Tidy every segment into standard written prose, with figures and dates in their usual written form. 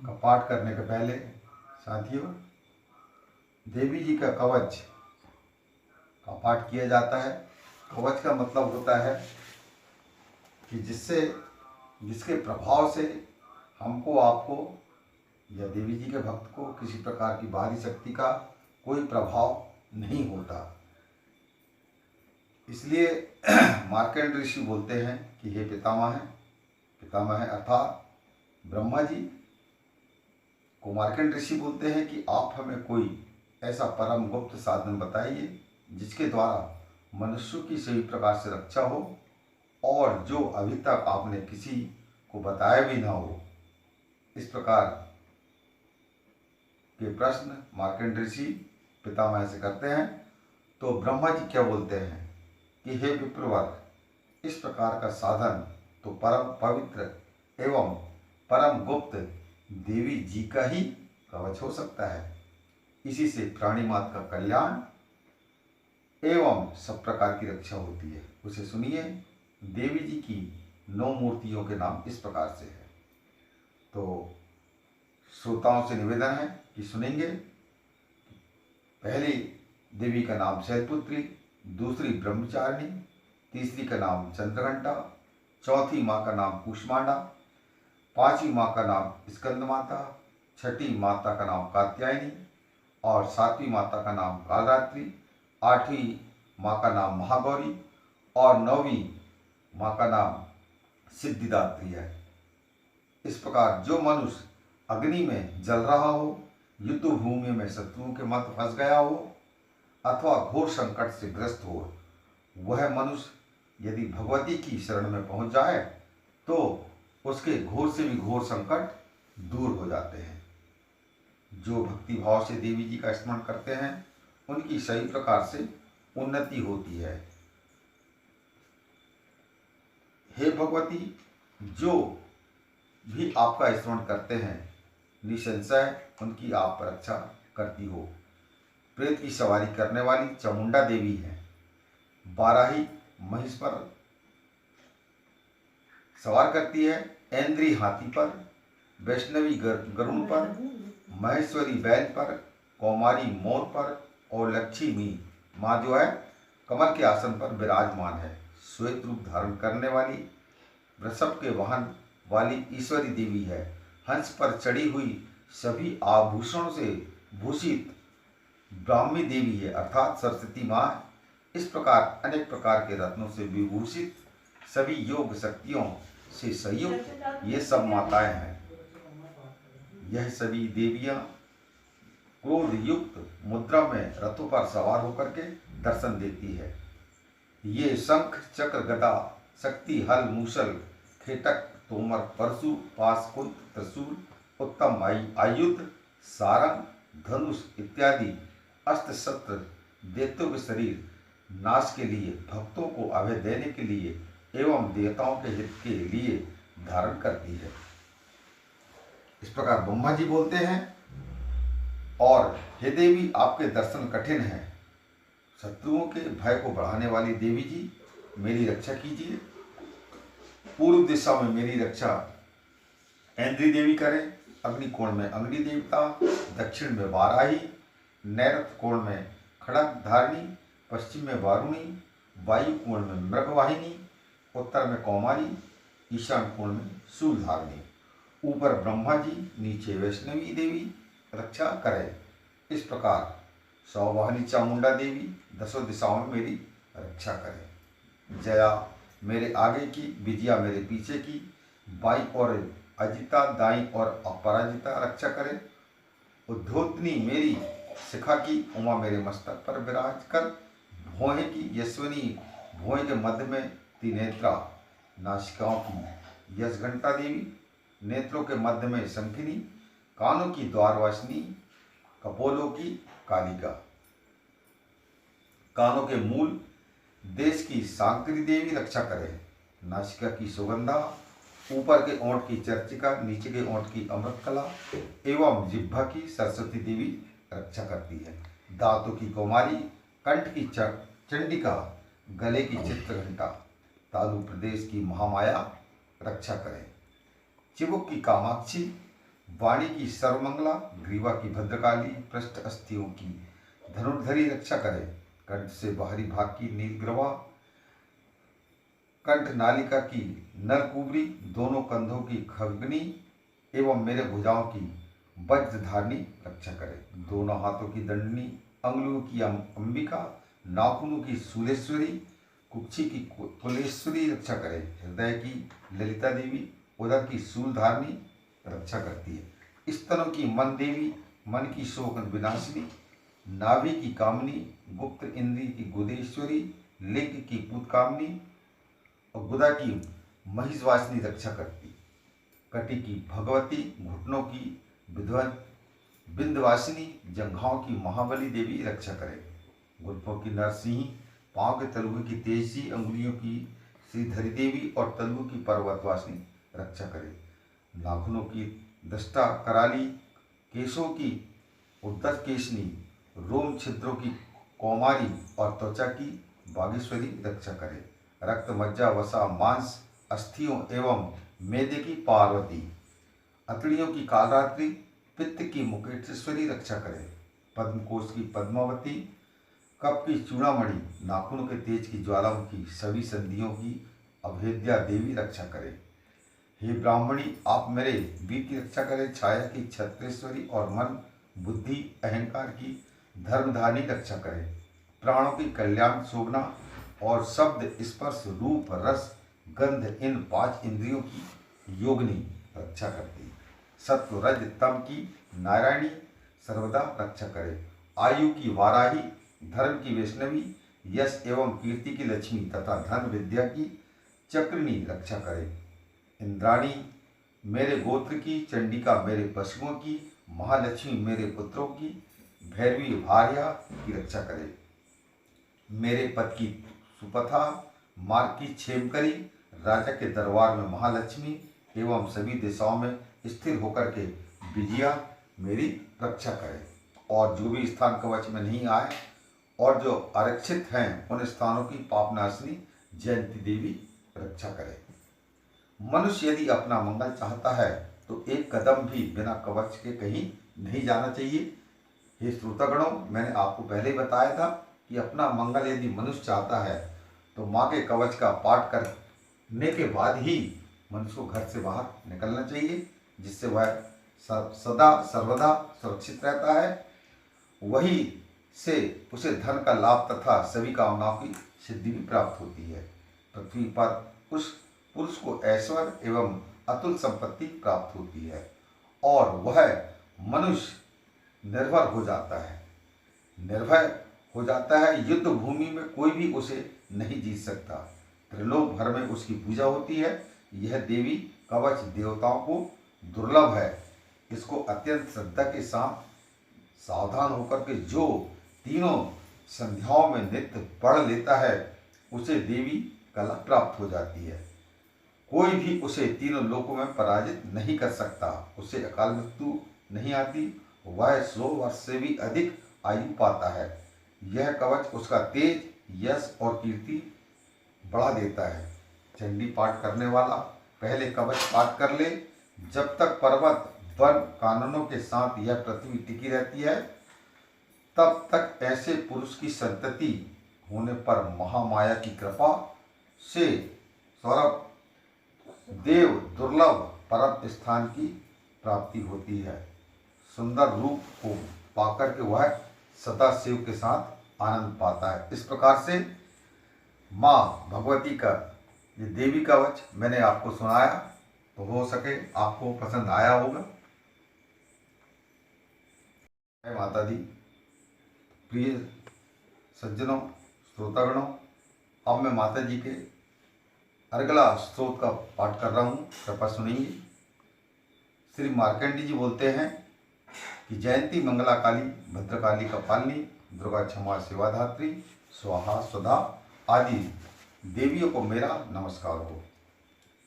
का पाठ करने के पहले साथियों देवी जी का कवच का पाठ किया जाता है। कवच का मतलब होता है कि जिसके प्रभाव से हमको आपको या देवी जी के भक्त को किसी प्रकार की बाहरी शक्ति का कोई प्रभाव नहीं होता। इसलिए मार्कंड ऋषि बोलते हैं कि हे पितामह अर्थात ब्रह्मा जी को मार्कंड ऋषि बोलते हैं कि आप हमें कोई ऐसा परम गुप्त साधन बताइए जिसके द्वारा मनुष्य की सही प्रकार से रक्षा हो और जो अभी तक आपने किसी को बताया भी ना हो। इस प्रकार के प्रश्न मार्कंड ऋषि पितामह से करते हैं। तो ब्रह्मा जी क्या बोलते हैं कि हे विप्रवर, इस प्रकार का साधन तो परम पवित्र एवं परम गुप्त देवी जी का ही कवच हो सकता है। इसी से प्राणी मात्र का कल्याण एवं सब प्रकार की रक्षा होती है। उसे सुनिए। देवी जी की 9 मूर्तियों के नाम इस प्रकार से है। तो श्रोताओं से निवेदन है कि सुनेंगे। पहली देवी का नाम शैलपुत्री, दूसरी ब्रह्मचारिणी, तीसरी का नाम चंद्रघंटा, चौथी माँ का नाम कूष्मांडा, पांचवी माँ का नाम स्कंद माता, छठी माता का नाम कात्यायनी और सातवीं माता का नाम कालरात्रि, आठवीं माँ का नाम महागौरी और नौवीं माँ का नाम सिद्धिदात्री है। इस प्रकार जो मनुष्य अग्नि में जल रहा हो, युद्ध भूमि में शत्रुओं के मध्य फंस गया हो अथवा घोर संकट से ग्रस्त हो, वह मनुष्य यदि भगवती की शरण में पहुंच जाए तो उसके घोर से भी घोर संकट दूर हो जाते हैं। जो भक्ति भाव से देवी जी का स्मरण करते हैं उनकी सही प्रकार से उन्नति होती है। हे भगवती, जो भी आपका स्मरण करते हैं निसंशय उनकी आप रक्षा करती हो। प्रेत की सवारी करने वाली चामुंडा देवी है। बाराही महिष पर सवार करती है, ऐन्द्री हाथी पर, वैष्णवी गरुड़ पर, महेश्वरी बैल पर, कौमारी मोर पर और लक्ष्मी माँ जो है कमल के आसन पर विराजमान है। श्वेत रूप धारण करने वाली वृषभ के वाहन वाली ईश्वरी देवी है। हंस पर चढ़ी हुई सभी आभूषणों से भूषित ब्राह्मी देवी है अर्थात सरस्वती माँ। इस प्रकार अनेक प्रकार के रत्नों से विभूषित सभी योग शक्तियों से संयुक्त ये सब माताएं हैं। यह सभी देवियां क्रोध युक्त मुद्रा में रथों पर सवार होकर के दर्शन देती है। ये शंख चक्र गदा शक्ति हल मूसल खेटक तोमर परशु पास कुंत त्रिशूल उत्तम आयुध सारंग धनुष इत्यादि अस्त्र शस्त्र देते हुए शरीर नाश के लिए, भक्तों को अभय देने के लिए एवं देवताओं के हित के लिए धारण करती है। इस प्रकार ब्रह्मा जी बोलते हैं। और हे देवी, आपके दर्शन कठिन हैं। शत्रुओं के भय को बढ़ाने वाली देवी जी मेरी रक्षा कीजिए। पूर्व दिशा में मेरी रक्षा ऐन्द्री देवी करें, अग्नि कोण में अग्नि देवता, दक्षिण में वाराही, नैऋत्य कोण में खड़ग धारिणी, पश्चिम में वारुणी, वायु कोण में मृगवाहिनी, उत्तर में कौमारी, ईशान कोण में शूलधारिणी। ऊपर ब्रह्मा जी, नीचे वैष्णवी देवी रक्षा करें। इस प्रकार सौवाहिनी चामुंडा देवी 10 दिशाओं में मेरी रक्षा करें। जया मेरे आगे की, विजया मेरे पीछे की, बाई और अजिता दाई और अपराजिता रक्षा करें। उद्धोतनी मेरी शिखा की, उमा मेरे मस्तक पर विराज कर, भोहे की यशवनी भोहे के मध्य में त्रिनेत्रा, नासिकाओं की यशघंटा देवी, नेत्रों के मध्य में शंखिनी, कानों की द्वारवासिनी, कपोलों की कालिका, कानों के मूल देश की शांकरी देवी रक्षा करे। नासिका की सुगंधा, ऊपर के ओंठ की चर्चिका, नीचे के ओंठ की अमृतकला एवं जिह्वा की सरस्वती देवी रक्षा करती है। दांतों की कौमारी, कंठ की चंडिका, गले की चित्रघंटा, तालु प्रदेश की महामाया रक्षा करें। चिबुक की कामाक्षी, वाणी की सर्वमंगला, ग्रीवा की भद्रकाली, पृष्ठ अस्थियों की धनुर्धरी रक्षा करे। कंठ से बाहरी भाग की नीलग्रवा, कंठ नालिका की नरकुबरी, दोनों कंधों की खगनी एवं मेरे भुजाओं की वज्रधारणी रक्षा करे। दोनों हाथों की दंडनी, अंगुलियों की अंबिका, नाखूनों की शूलेश्वरी, कुक्षी की कुलेश्वरी रक्षा करे। हृदय की ललिता देवी, उदर की शूलधारणी रक्षा करती है। स्तनों की मन देवी, मन की शोक विनाशिनी, नाभि की कामनी, गुप्त इंद्रिय की गुदेश्वरी, लिंग की पुतकामनी और गुदा की महिषवासिनी रक्षा करती। कटी की भगवती, घुटनों की विध्वं बिंदवासिनी, जंघाओं की महाबली देवी रक्षा करे। घुटनों की नरसिंही, पांव के तलुए की तेजी, अंगुलियों की श्रीधरी देवी और तलुओं की पर्वतवासिनी रक्षा करे। नाखूनों की दष्टा कराली, केशों की उद्धत केशनी, रोम छिद्रों की कौमारी और त्वचा की बागेश्वरी रक्षा करे। रक्त मज्जा वसा मांस अस्थियों एवं मेदे की पार्वती, अतड़ियों की कालरात्रि, पित्त की मुकेश्वरी रक्षा करे। पद्मकोश की पद्मावती, कप की चूड़ामणि, नाखूनों के तेज की ज्वालामुखी, सभी संधियों की अभेद्या देवी रक्षा करे। हे ब्राह्मणी, आप मेरे वीर की रक्षा करें। छाया की छत्रेश्वरी और मन बुद्धि अहंकार की धर्मधानी रक्षा करें। प्राणों की कल्याण शोभना और शब्द स्पर्श रूप रस गंध, इन 5 इंद्रियों की योगिनी रक्षा करती। सत्व रज तम की नारायणी सर्वदा रक्षा करे। आयु की वाराही, धर्म की वैष्णवी, यश एवं कीर्ति की लक्ष्मी तथा धन विद्या की चक्रिणी रक्षा करे। इंद्राणी मेरे गोत्र की, चंडिका मेरे पशुओं की, महालक्ष्मी मेरे पुत्रों की, भैरवी भार्या की रक्षा करे। मेरे पद की सुपथा, मार्ग की क्षेमकरी, राजा के दरबार में महालक्ष्मी एवं सभी दिशाओं में स्थिर होकर के विजया मेरी रक्षा करे। और जो भी स्थान कवच में नहीं आए और जो आरक्षित हैं उन स्थानों की पापनाशिनी जयंती देवी रक्षा करे। मनुष्य यदि अपना मंगल चाहता है तो एक कदम भी बिना कवच के कहीं नहीं जाना चाहिए। हे श्रोतागणों, मैंने आपको पहले ही बताया था कि अपना मंगल यदि मनुष्य चाहता है तो माँ के कवच का पाठ करने के बाद ही मनुष्य को घर से बाहर निकलना चाहिए, जिससे वह सदा सर्वदा सुरक्षित रहता है। वही से उसे धन का लाभ तथा सभी कामनाओं की सिद्धि भी प्राप्त होती है। पृथ्वी पर उस पुरुष को ऐश्वर्य एवं अतुल संपत्ति प्राप्त होती है और वह मनुष्य निर्भर हो जाता है, निर्भय हो जाता है। युद्ध भूमि में कोई भी उसे नहीं जीत सकता। त्रिलोक भर में उसकी पूजा होती है। यह देवी कवच देवताओं को दुर्लभ है। इसको अत्यंत श्रद्धा के साथ सावधान होकर के जो तीनों संध्याओं में नित्य पढ़ लेता है उसे देवी कला प्राप्त हो जाती है। कोई भी उसे तीनों लोकों में पराजित नहीं कर सकता। उसे अकाल मृत्यु नहीं आती। वह 100 वर्ष से भी अधिक आयु पाता है। यह कवच उसका तेज, यश और कीर्ति बढ़ा देता है। चंडी पाठ करने वाला पहले कवच पाठ कर ले। जब तक पर्वत वन कानूनों के साथ यह पृथ्वी टिकी रहती है तब तक ऐसे पुरुष की संतति होने पर महामाया की कृपा से सौरभ देव दुर्लभ परम स्थान की प्राप्ति होती है। सुंदर रूप को पाकर के वह सदा शिव के साथ आनंद पाता है। इस प्रकार से माँ भगवती का ये देवी कवच मैंने आपको सुनाया, तो हो सके आपको पसंद आया होगा। जय माता दी। प्रिय सज्जनों, श्रोतागणों, अब मैं माता जी के अर्गला स्त्रोत का पाठ कर रहा हूँ, कृपया सुनिए। श्री मार्कंडी जी बोलते हैं कि जयंती मंगला काली, भद्रकाली कपालिनी, दुर्गा क्षमा सेवाधात्री, स्वाहा स्वधा आदि देवियों को मेरा नमस्कार हो।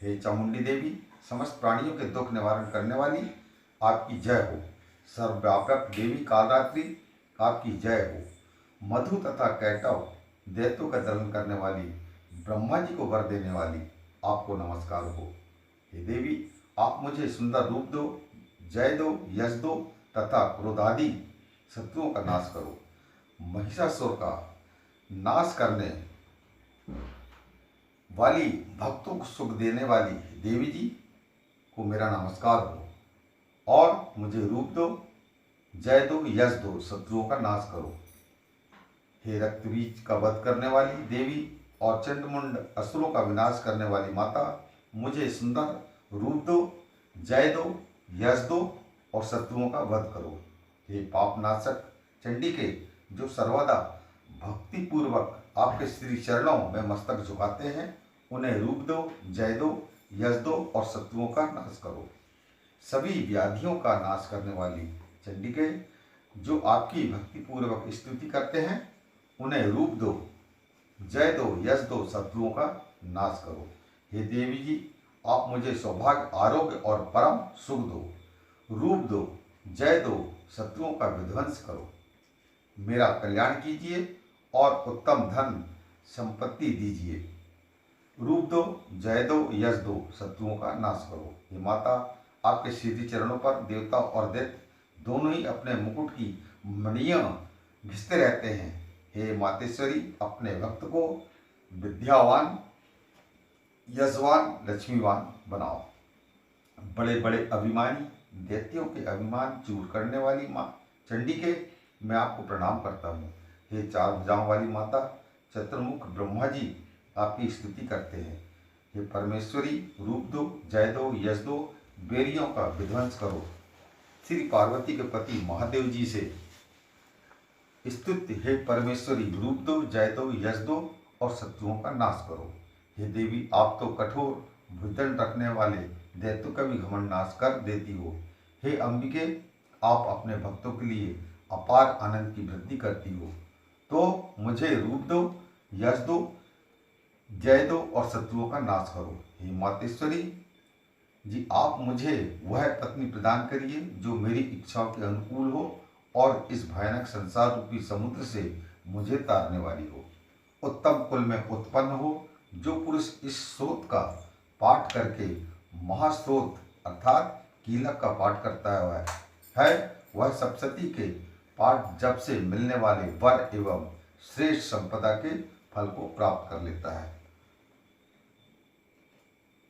हे चामुंडी देवी, समस्त प्राणियों के दुख निवारण करने वाली, आपकी जय हो। सर्वव्यापक देवी कालरात्रि, आपकी जय हो। मधु तथा कैटव दैत्यों का दलन करने वाली, ब्रह्मा जी को वर देने वाली, आपको नमस्कार हो। हे देवी, आप मुझे सुंदर रूप दो, जय दो, यश दो तथा क्रोधादि शत्रुओं का नाश करो। महिषासुर का नाश करने वाली, भक्तों को सुख देने वाली देवी जी को मेरा नमस्कार हो और मुझे रूप दो, जय दो, यश दो, शत्रुओं का नाश करो। हे रक्तबीज का वध करने वाली देवी और चंडमुंड असुरों का विनाश करने वाली माता, मुझे सुंदर रूप दो, जय दो, यश दो और शत्रुओं का वध करो। हे पापनाशक चंडिके, जो सर्वदा भक्ति पूर्वक आपके श्री चरणों में मस्तक झुकाते हैं, उन्हें रूप दो, जय दो, यश दो और शत्रुओं का नाश करो। सभी व्याधियों का नाश करने वाली चंडिके, जो आपकी भक्ति पूर्वक स्तुति करते हैं, उन्हें रूप दो, जय दो, यश दो, शत्रुओं का नाश करो। हे देवी जी, आप मुझे सौभाग्य, आरोग्य और परम सुख दो, रूप दो, जय दो, शत्रुओं का विध्वंस करो, मेरा कल्याण कीजिए और उत्तम धन संपत्ति दीजिए। रूप दो, जय दो, यश दो, शत्रुओं का नाश करो। हे माता, आपके सीधी चरणों पर देवता और दैत्य दोनों ही अपने मुकुट की मणियां घिसते रहते हैं। हे मातेश्वरी, अपने भक्त को विद्यावान, यशवान, लक्ष्मीवान बनाओ। बड़े बड़े अभिमानी दैत्यों के अभिमान चूर करने वाली माँ चंडिके, मैं आपको प्रणाम करता हूँ। हे चार भुजाओं वाली माता, चतुर्मुख ब्रह्मा जी आपकी स्तुति करते हैं। हे परमेश्वरी, रूप दो, जय दो, यश दो, बेरियों का विध्वंस करो। श्री पार्वती के पति महादेव जी से स्तुति, हे परमेश्वरी, रूप दो, जय दो, यश दो और शत्रुओं का नाश करो। हे देवी, आप तो कठोर भुजदंड रखने वाले दैत्यों का भी घमंड नाश कर देती हो। हे अंबिके, आप अपने भक्तों के लिए अपार आनंद की वृद्धि करती हो, तो मुझे रूप दो, यश दो, जय दो और शत्रुओं का नाश करो। हे मातेश्वरी जी, आप मुझे वह पत्नी प्रदान करिए जो मेरी इच्छाओं के अनुकूल हो और इस भयानक संसार रूपी समुद्र से मुझे तारने वाली हो। उत्तम कुल में उत्पन्न हो, जो पुरुष इस स्रोत का पाठ करके महास्रोत अर्थात कीलक का पाठ करता है वह सप्तशती के पाठ जब से मिलने वाले वर एवं श्रेष्ठ संपदा के फल को प्राप्त कर लेता है।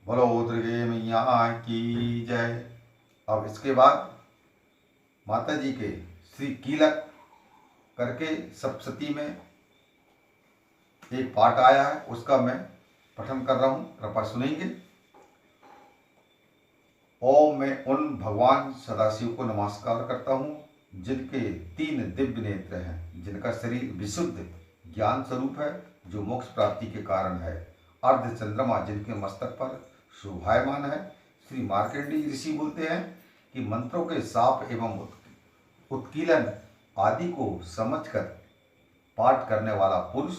बोलो दुर्गे मैया की जय। अब इसके बाद माता जी के श्री कीलक करके सप्तशती में एक पाठ आया है, उसका मैं पठन कर रहा हूँ, कृपा सुनेंगे। ओम, मैं उन भगवान सदाशिव को नमस्कार करता हूँ जिनके 3 दिव्य नेत्र हैं, जिनका शरीर विशुद्ध ज्ञान स्वरूप है, जो मोक्ष प्राप्ति के कारण है। अर्ध चंद्रमा जिनके मस्तक पर शोभायमान है। श्री मार्कंडेय ऋषि बोलते हैं कि मंत्रों के साप एवं उत्कीलन आदि को समझकर पाठ करने वाला पुरुष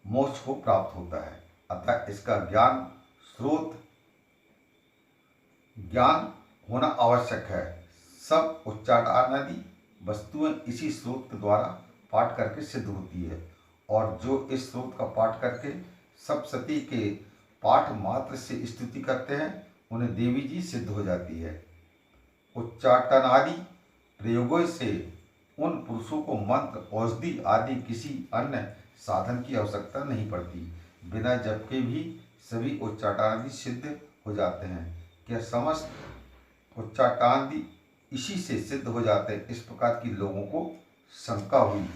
मोक्ष को प्राप्त होता है। अतः इसका ज्ञान होना आवश्यक है। सब उच्चारण आदि वस्तुएं इसी स्रोत द्वारा पाठ करके सिद्ध होती है, और जो इस स्रोत का पाठ करके सप्तशती के पाठ मात्र से स्तुति करते हैं, उन्हें देवी जी सिद्ध हो जाती है। उच्चाटन आदि प्रयोगों से उन पुरुषों को मंत्र, औषधि आदि किसी अन्य साधन की आवश्यकता नहीं पड़ती। बिना जप के भी सभी उच्चाटनादि सिद्ध हो जाते हैं। क्या समस्त उच्चाटनादि इसी से सिद्ध हो जाते हैं? इस प्रकार की लोगों को शंका हुई।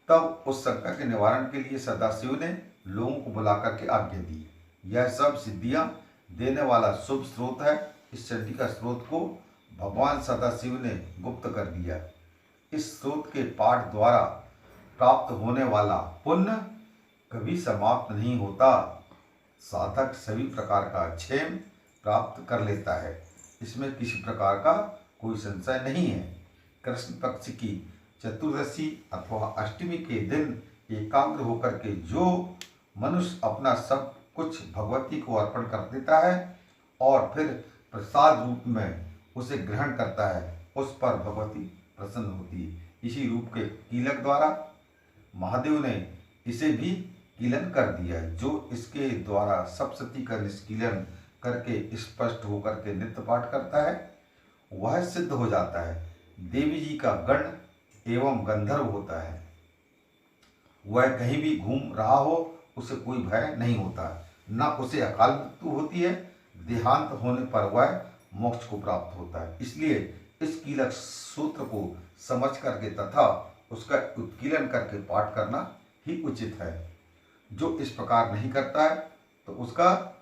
तब उस शंका के निवारण के लिए सदाशिव ने लोगों को बुलाकर के आज्ञा दी। यह सब सिद्धियां देने वाला शुभ स्रोत है। इस चंडिका स्रोत को भगवान सदाशिव ने गुप्त कर दिया। इस स्रोत के पाठ द्वारा प्राप्त होने वाला पुण्य कभी समाप्त नहीं होता। साधक सभी प्रकार का क्षेम प्राप्त कर लेता है, इसमें किसी प्रकार का कोई संशय नहीं है। कृष्ण पक्ष की चतुर्दशी अथवा अष्टमी के दिन एकाग्र होकर के जो मनुष्य अपना सब कुछ भगवती को अर्पण कर देता है और फिर प्रसाद रूप में उसे ग्रहण करता है, उस पर भगवती प्रसन्न होती है। इसी रूप के कीलक द्वारा महादेव ने इसे भी कीलन कर दिया। जो इसके द्वारा सप्तशती का निष्कीलन करके स्पष्ट होकर के नित्य पाठ करता है, वह सिद्ध हो जाता है। देवी जी का गण एवं गंधर्व होता है। वह कहीं भी घूम रहा हो उसे कोई भय नहीं होता, न उसे अकाल मृत्यु होती है, देहांत होने पर वह मोक्ष को प्राप्त होता है। इसलिए इस कीलक सूत्र को समझ करके तथा उसका उत्कीलन करके पाठ करना ही उचित है। जो इस प्रकार नहीं करता है तो उसका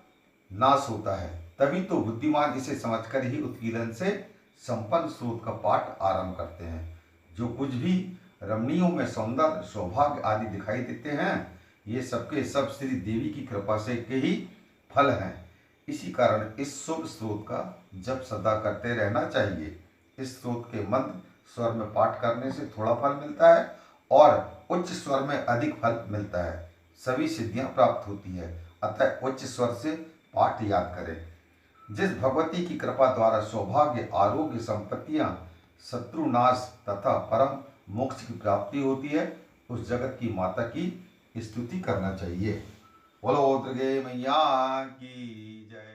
नाश होता है। तभी तो बुद्धिमान इसे समझकर ही उत्कीलन से संपन्न सूत्र का पाठ आरंभ करते हैं। जो कुछ भी रमणियों में सौंदर्य सौभाग्य आदि दिखाई देते हैं, ये सबके सब श्री देवी की कृपा से के ही फल हैं। इसी कारण इस शुभ स्रोत का जप सदा करते रहना चाहिए। इस स्रोत के मंद स्वर में पाठ करने से थोड़ा फल मिलता है और उच्च स्वर में अधिक फल मिलता है। सभी सिद्धियां प्राप्त होती है। अतः उच्च स्वर से पाठ याद करें। जिस भगवती की कृपा द्वारा सौभाग्य आरोग्य संपत्तियां शत्रुनाश तथा परम मोक्ष की प्राप्ति होती है, उस जगत की माता की स्तुति करना चाहिए। बोलो दुर्गे मैया की जय।